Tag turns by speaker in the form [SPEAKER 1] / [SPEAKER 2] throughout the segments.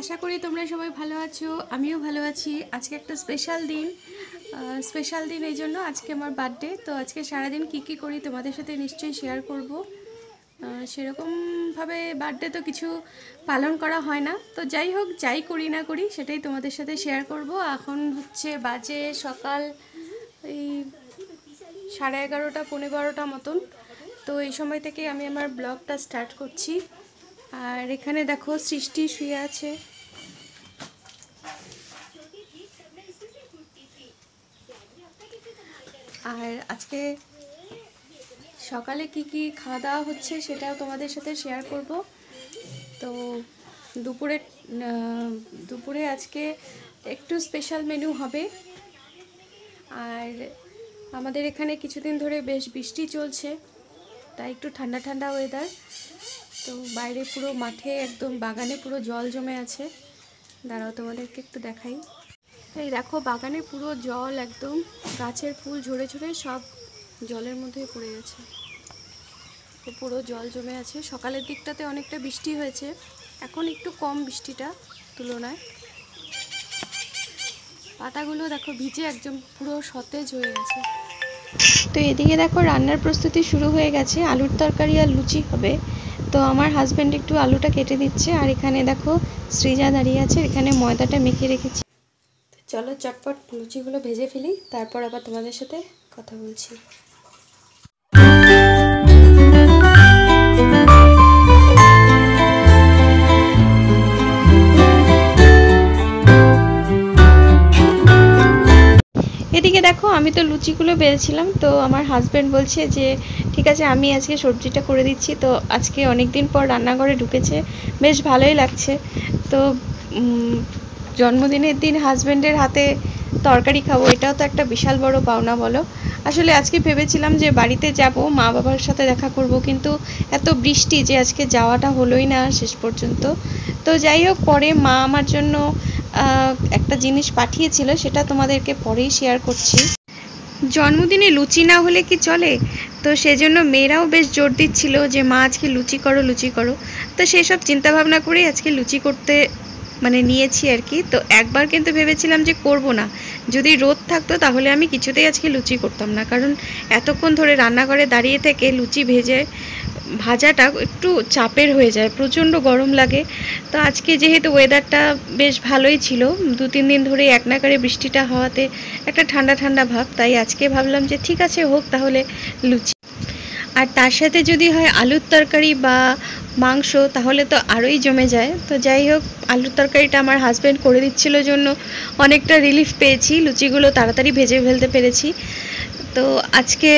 [SPEAKER 1] আশা করি তোমরা সবাই ভালো আছো, আমিও ভালো আছি। আজকে একটা স্পেশাল দিন এই জন্য আজকে আমার বার্থডে। তো আজকে সারাদিন কি করি তোমাদের সাথে নিশ্চয়ই শেয়ার করব। সেরকমভাবে বার্থডে তো কিছু পালন করা হয় না, তো যাই হোক, যাই করি না করি সেটাই তোমাদের সাথে শেয়ার করব। এখন হচ্ছে বাজে সকাল এই 11:30 পৌনে 12টা মতন। তো এই সময় থেকে আমি আমার ব্লগটা স্টার্ট করছি। আর এখানে দেখো সৃষ্টি শুয়ে আছে। আর আজকে সকালে কি খাওয়া দাওয়া হচ্ছে সেটাও তোমাদের সাথে শেয়ার করব। তো দুপুরে আজকে একটু স্পেশাল মেনু হবে। আর আমাদের এখানে কিছুদিন ধরে বেশ বৃষ্টি চলছে, তাই একটু ঠান্ডা ঠান্ডা ওয়েদার। তো বাইরে পুরো মাঠে একদম বাগানে পুরো জল জমে আছে। দাঁড়াও তোমাদেরকে একটু দেখাই। এই দেখো বাগানে পুরো জল, একদম গাছের ফুল ঝরে ঝরে সব জলের মধ্যে পড়ে গেছে। তো পুরো জল জমে আছে। সকালের দিকটাতে অনেকটা বৃষ্টি হয়েছে, এখন একটু কম বৃষ্টিটা তুলনায়। পাতাগুলো দেখো ভিজে একদম পুরো সতেজ হয়ে গেছে। তো এদিকে দেখো রান্নার প্রস্তুতি শুরু হয়ে গেছে। আলুর তরকারি আর লুচি হবে। তো আমার হাজব্যান্ড একটু আলুটা কেটে দিচ্ছে, আর এখানে দেখো সৃজা দাঁড়িয়ে আছে, এখানে ময়দাটা মেখে রেখেছি। চলো চটপট লুচিগুলো ভেজে ফেলি, তারপর আবার তোমাদের সাথে কথা বলছি। এদিকে দেখো আমি তো লুচিগুলো বেলছিলাম, তো আমার হাজব্যান্ড বলছে যে ঠিক আছে আমি আজকে সবজিটা করে দিচ্ছি। তো আজকে অনেক দিন পর রান্নাঘরে ঢুকেছে, বেশ ভালোই লাগছে। তো জন্মদিনের দিন হাজব্যান্ডের হাতে তরকারি খাবো, এটাও তো একটা বিশাল বড় পাওনা বলো। আসলে আজকে ভেবেছিলাম যে বাড়িতে যাব, মা বাবার সাথে দেখা করব, কিন্তু এত বৃষ্টি যে আজকে যাওয়াটা হলোই না শেষ পর্যন্ত। তো যাই হোক, পরে মা আমার জন্য একটা জিনিস পাঠিয়েছিল, সেটা তোমাদেরকে পরেই শেয়ার করছি। জন্মদিনে লুচি না হলে কি চলে? তো সেজন্য মেয়েরাও বেশ জোর দিচ্ছিল যে মা আজকে লুচি করো লুচি করো। তো সেসব চিন্তাভাবনা করেই আজকে লুচি করতে নিয়েছি আর কি। তো একবার কিন্তু ভেবেছিলাম যে করব না, যদি রোদ থাকতো তাহলে আমি কিছুতেই আজকে লুচি করতাম না, কারণ এতক্ষণ ধরে রান্নাঘরে দাঁড়িয়ে থেকে লুচি ভাজাটা একটু চাপের হয়ে যায়, প্রচণ্ড গরম লাগে। তো আজকে যেহেতু ওয়েদারটা বেশ ভালোই ছিল, 2-3 দিন ধরে এক নাগারে বৃষ্টিটা হওয়াতে একটা ঠান্ডা ঠান্ডা ভাব, তাই আজকে ভাবলাম যে ঠিক আছে হোক তাহলে লুচি। আর তার সাথে যদি হয় আলুর তরকারি বা মাংস তাহলে তো আরোই জমে যায়। তো যাই হোক, আলুর তরকারিটা আমার হাজব্যান্ড করে দিচ্ছিল জন্য অনেকটা রিলিফ পেয়েছি, লুচিগুলো তাড়াতাড়ি ভেজে ফেলতে পেরেছি। তো আজকে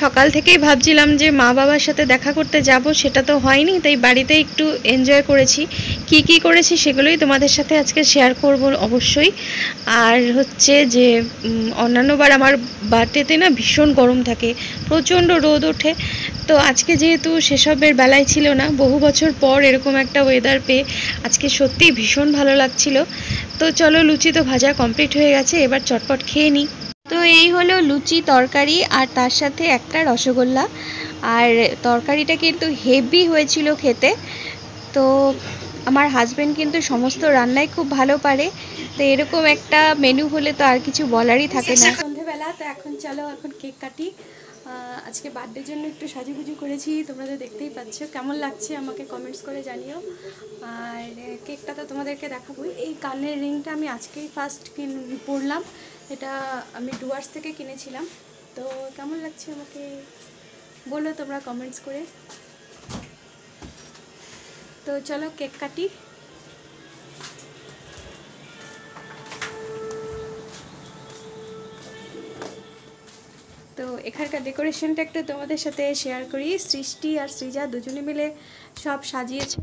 [SPEAKER 1] সকাল থেকেই ভাবছিলাম যে মা বাবার সাথে দেখা করতে যাব, সেটা তো হয়নি, তাই বাড়িতে একটু এনজয় করেছি। কি করেছি সেগুলোই তোমাদের সাথে আজকে শেয়ার করব অবশ্যই। আর হচ্ছে যে অন্যান্যবার আমার বাড়িতে না ভীষণ গরম থাকে, প্রচণ্ড রোদ ওঠে। তো আজকে যেহেতু সেসবের বেলায় ছিল না, বহু বছর পর এরকম একটা ওয়েদার পেয়ে আজকে সত্যিই ভীষণ ভালো লাগছিল। তো চলো, লুচি তো ভাজা কমপ্লিট হয়ে গেছে, এবার চটপট খেয়ে নিই। তো এই হলো লুচি তরকারি, আর তার সাথে একটা রসগোল্লা। আর তরকারিটা কিন্তু হেভি হয়েছিল খেতে। তো আমার হাজব্যান্ড কিন্তু সমস্ত রান্নাই খুব ভালো পারে, তো এরকম একটা মেনু হলে তো আর কিছু বলারই থাকে না। সন্ধেবেলা তো এখন চলো এখন কেক কাটি। আজকে বার্থডের জন্য একটু সাজুগুজু করেছি, তোমরা তো দেখতেই পাচ্ছ। কেমন লাগছে আমাকে কমেন্টস করে জানিও। আর কেকটা তো তোমাদেরকে দেখাবোই। এই কানের রিংটা আমি আজকেই ফার্স্ট পরলাম, এটা আমি ডুয়ার্স থেকে কিনেছিলাম। তো কেমন লাগছে আমাকে বলো তোমরা কমেন্টস করে। তো চলো কেক কাটি। তো এখানকার ডেকোরেশনটা একটু তোমাদের সাথে শেয়ার করি। সৃষ্টি আর সৃজা দুজনে মিলে সব সাজিয়েছে।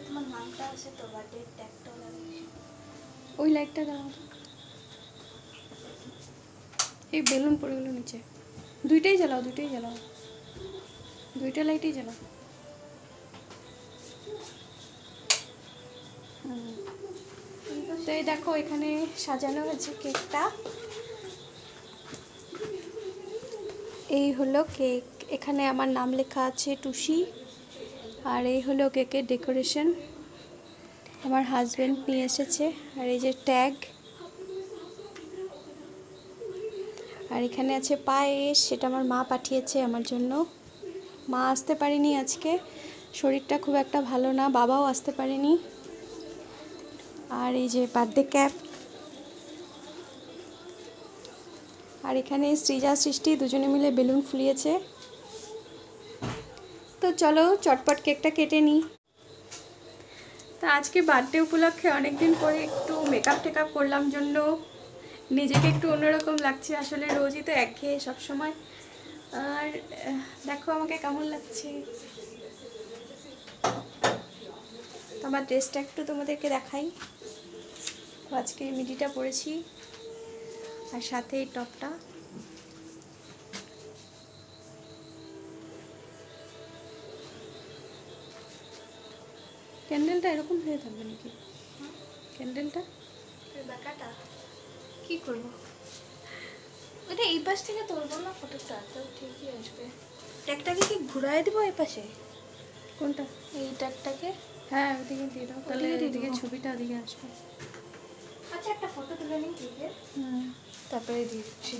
[SPEAKER 1] তোমার নামটা আছে তো, বার্থডে ট্যাগটা লাগিয়েছে, ওই লাইটটা দাও। এই বেলুন পড়ে গেল নিচে। দুইটাই জ্বালাও, দুইটা লাইটই জ্বালাও। তো এই দেখো এখানে সাজানো হয়েছে কেকটা। এই হলো কেক, এখানে আমার নাম লেখা আছে টুসি। আর এই হলো কেকের ডেকোরেশন, আমার হাজব্যান্ড নিয়ে এসেছে। আর এই যে ট্যাগ, আর এখানে আছে পায়েস, সেটা আমার মা পাঠিয়েছে আমার জন্য। মা আসতে পারেনি আজকে, শরীরটা খুব একটা ভালো না, বাবাও আসতে পারেনি। আর এই যে বার্থডে ক্যাপ, আর এখানে সৃজা সৃষ্টি দুজনে মিলে বেলুন ফুলিয়েছে। তো চলো চটপট কেকটা কেটে নিই। তো আজকে বার্থডে উপলক্ষে অনেকদিন পরে একটু মেকআপ টেকআপ করলাম জন্য নিজেকে একটু অন্যরকম লাগছে। আসলে রোজই তো একঘেয়ে সবসময়। আর দেখো আমাকে কেমন লাগছে। আমার ড্রেসটা একটু তোমাদেরকে দেখাই। আজকে মিডিটা পরেছি আর সাথে এই টপটা। ক্যান্ডেলটা এরকম হয়ে থাকবে নাকি? ক্যান্ডেলটা
[SPEAKER 2] বাঁকাটা কি করবো? ওটা এই পাশ থেকে তুলবো না ফটোটা, তো ঠিকই আসবে। ট্যাগটাকে কি ঘুরাই দেবো এই পাশে?
[SPEAKER 1] কোনটা?
[SPEAKER 2] এই ট্যাগটাকে?
[SPEAKER 1] হ্যাঁ ওদিকে দিয়ে দাও, তাহলে এদিকে ছবিটা ওদিকে আসবে।
[SPEAKER 2] আচ্ছা একটা ফটো তুলে নিই কেকের, তারপরে দিয়ে দিচ্ছি।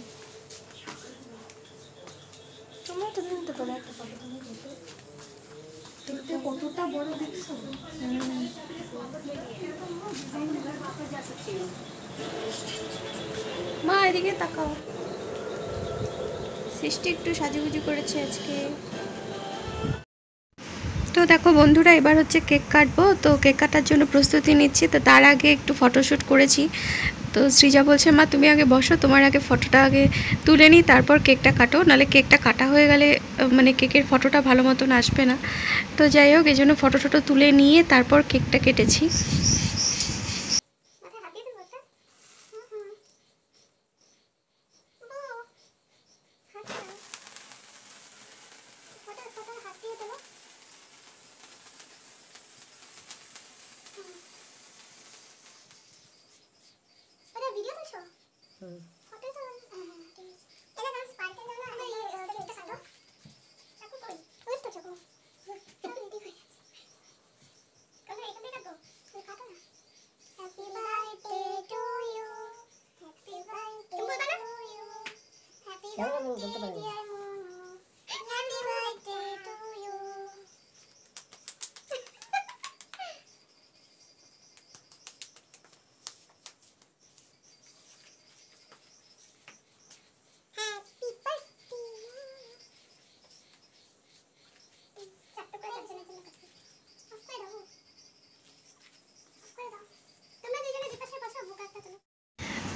[SPEAKER 2] তোমরা তুলে নিতে পারো একটা ফটো তুলে কেকের। দেখতে কতটা বড় দেখছো?
[SPEAKER 1] মা এদিকে তাকাও। সৃষ্টি একটু সাজুগুজু করেছে আজকে। তো দেখো বন্ধুরা, এবার হচ্ছে কেক কাটবো। তো কেক কাটার জন্য প্রস্তুতি নিচ্ছি। তো তার আগে একটু ফটোশ্যুট করেছি। তো সৃজা বলছে মা তুমি আগে বসো, তোমার আগে ফটোটা আগে তুলে নিই, তারপর কেকটা কাটো, নাহলে কেকটা কাটা হয়ে গেলে মানে কেকের ফটোটা ভালো মতন আসবে না। তো যাই হোক, এই জন্য ফটো টটো তুলে নিয়ে তারপর কেকটা কেটেছি।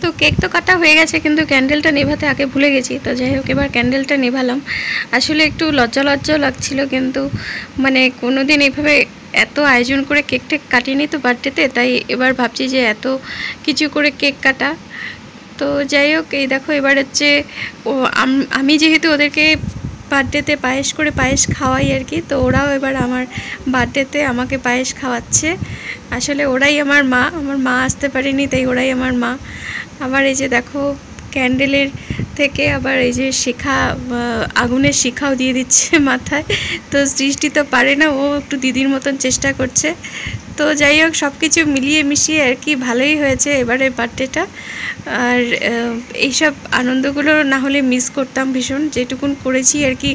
[SPEAKER 1] তো কেক তো কাটা হয়ে গেছে, কিন্তু ক্যান্ডেলটা নেভাতে আগে ভুলে গেছি। তো যাই হোক, এবার ক্যান্ডেলটা নেভালাম। আসলে একটু লজ্জা লজ্জাও লাগছিল, কিন্তু মানে কোনো দিন এইভাবে এত আয়োজন করে কেক টেক কাটিনি তো বার্থডেতে, তাই এবার ভাবছি যে এত কিছু করে কেক কাটা। তো যাই হোক, এই দেখো এবার হচ্ছে আমি যেহেতু ওদেরকে বার্থডেতে পায়েস খাওয়াই আর কি, তো ওরাও এবার আমার বার্থডেতে আমাকে পায়েস খাওয়াচ্ছে। আসলে ওরাই আমার মা আসতে পারেনি, তাই ওরাই আমার মা। আবার এই যে দেখো ক্যান্ডেলের থেকে আবার এই যে শিখা, আগুনের শিখাও দিয়ে দিচ্ছে মাথায়। তো সৃষ্টি তো পারে না, ও একটু দিদির মতন চেষ্টা করছে। তো যাই হোক, সব কিছু মিলিয়ে মিশিয়ে আর কি ভালোই হয়েছে এবারে বার্থডেটা। আর এইসব আনন্দগুলো না হলে মিস করতাম ভীষণ। যেটুকুন করেছি আর কি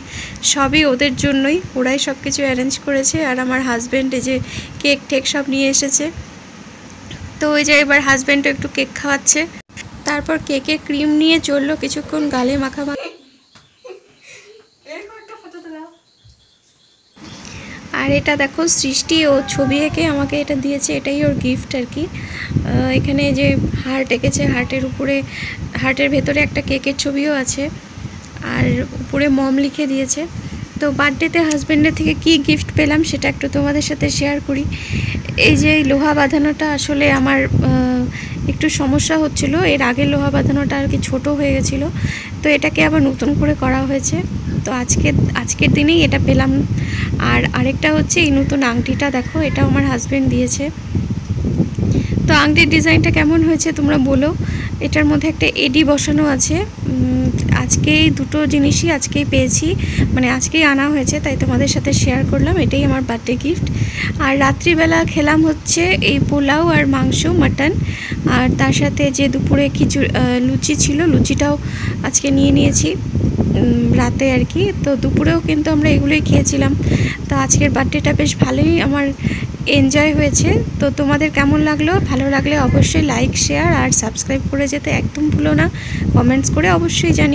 [SPEAKER 1] সবই ওদের জন্যই, ওরাই সব কিছু অ্যারেঞ্জ করেছে। আর আমার হাজব্যান্ড এই যে কেক টেক সব নিয়ে এসেছে। তো ওই যে এবার হাজব্যান্ডও একটু কেক খাওয়াচ্ছে। তারপর কেকের ক্রিম নিয়ে চললো কিছুক্ষণ গালে মাখামাখি। আর এটা দেখো সৃষ্টি ও ছবি এঁকে আমাকে এটা দিয়েছে, এটাই ওর গিফট আর কি। এখানে যে হার্ট এঁকেছে, হার্টের ভেতরে একটা কেকের ছবিও আছে, আর উপরে মম লিখে দিয়েছে। তো বার্থডেতে হাজব্যান্ডের থেকে কি গিফট পেলাম সেটা একটু তোমাদের সাথে শেয়ার করি। এই যে লোহা বাঁধানোটা আসলে আমার একটু সমস্যা হচ্ছিল, এর আগে লোহা বাঁধানোটা আর কি ছোটো হয়ে গেছিলো, তো এটাকে আবার নতুন করে করা হয়েছে। তো আজকের দিনেই এটা পেলাম। আর আরেকটা হচ্ছে এই নতুন আংটিটা, দেখো এটাও আমার হাজব্যান্ড দিয়েছে। তো আংটির ডিজাইনটা কেমন হয়েছে তোমরা বলো। এটার মধ্যে একটা এডি বসানো আছে। আজকেই দুটো জিনিসই আজকেই পেয়েছি, মানে আজকেই আনা হয়েছে, তাই তোমাদের সাথে শেয়ার করলাম। এটাই আমার বার্থডে গিফট। আর রাত্রিবেলা খেলাম হচ্ছে এই পোলাও আর মাংস, মাটন, আর তার সাথে যে দুপুরে লুচি ছিল, লুচিটাও আজকে নিয়ে নিয়েছি রাতে আর কি। তো দুপুরেও কিন্তু আমরা এগুলোই খেয়েছিলাম। তো আজকের বার্থডেটা বেশ ভালোই আমার এনজয় হয়েছে। তো তোমাদের কেমন লাগলো? ভালো লাগলে অবশ্যই লাইক, শেয়ার আর সাবস্ক্রাইব করে যেতে একদম ভুলো না। কমেন্টস করে অবশ্যই জানিও।